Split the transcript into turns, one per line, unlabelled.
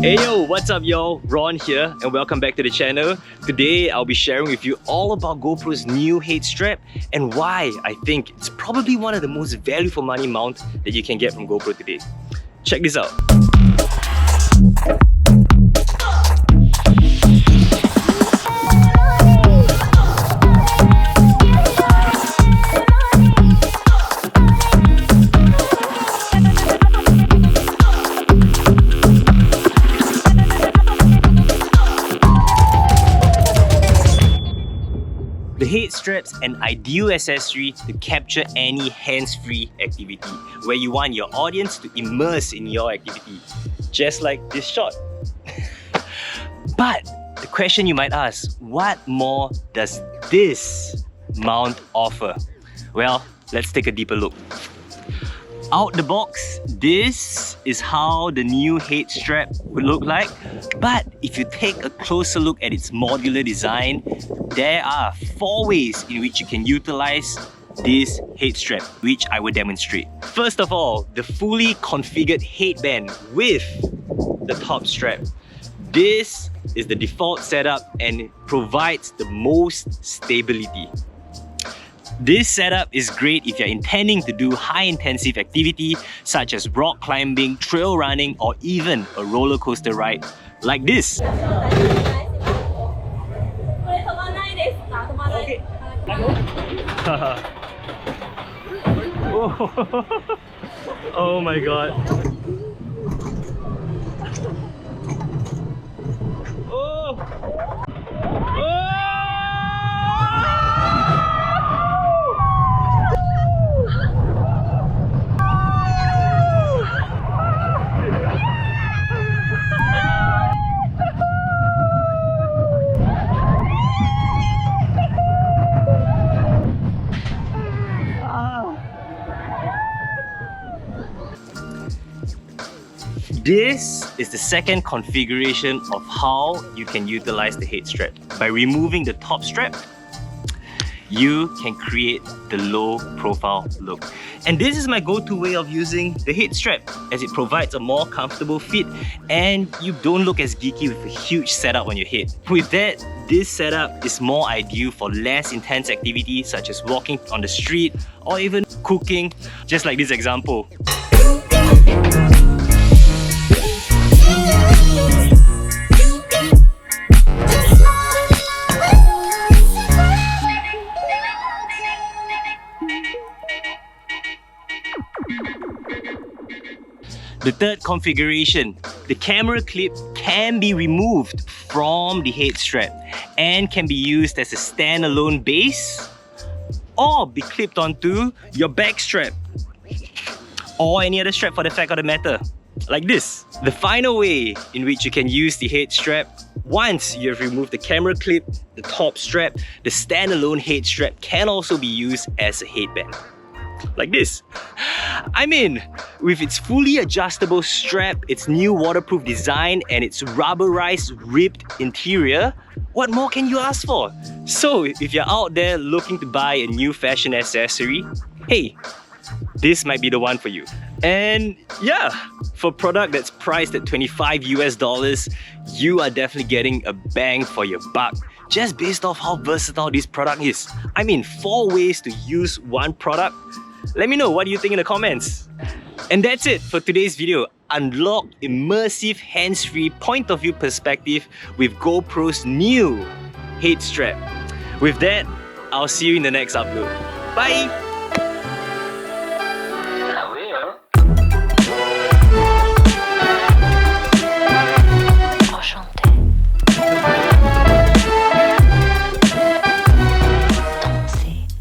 Hey yo, what's up y'all? Ron here and welcome back to the channel. Today I'll be sharing with you all about GoPro's new Headstrap and why I think it's probably one of the most value for money mount that you can get from GoPro today. Check this out. The Headstrap's an ideal accessory to capture any hands-free activity, where you want your audience to immerse in your activity, just like this shot. But the question you might ask, what more does this mount offer? Well, let's take a deeper look. Out the box, this is how the new Headstrap would look like. But if you take a closer look at its modular design, there are 4 ways in which you can utilize this Headstrap, which I will demonstrate. First of all, the fully configured headband with the top strap. This is the default setup and it provides the most stability. This setup is great if you're intending to do high-intensive activity such as rock climbing, trail running, or even a roller coaster ride like this. Oh my god. Oh. This is the second configuration of how you can utilize the Headstrap. By removing the top strap, you can create the low profile look. And this is my go-to way of using the Headstrap, as it provides a more comfortable fit and you don't look as geeky with a huge setup on your head. With that, this setup is more ideal for less intense activities such as walking on the street or even cooking, just like this example. The third configuration, the camera clip can be removed from the Headstrap and can be used as a standalone base or be clipped onto your back strap or any other strap for the fact of the matter, like this. The final way in which you can use the Headstrap, once you have removed the camera clip, the top strap, the standalone Headstrap can also be used as a headband, like this. I mean, with its fully adjustable strap, its new waterproof design, and its rubberized ribbed interior, what more can you ask for? So if you're out there looking to buy a new fashion accessory, hey, this might be the one for you. And yeah, for a product that's priced at $25 US, you are definitely getting a bang for your buck, just based off how versatile this product is. I mean, 4 ways to use one product. Let me know what you think in the comments. And that's it for today's video. Unlock immersive hands-free point of view perspective with GoPro's new Headstrap. With that, I'll see you in the next upload. Bye!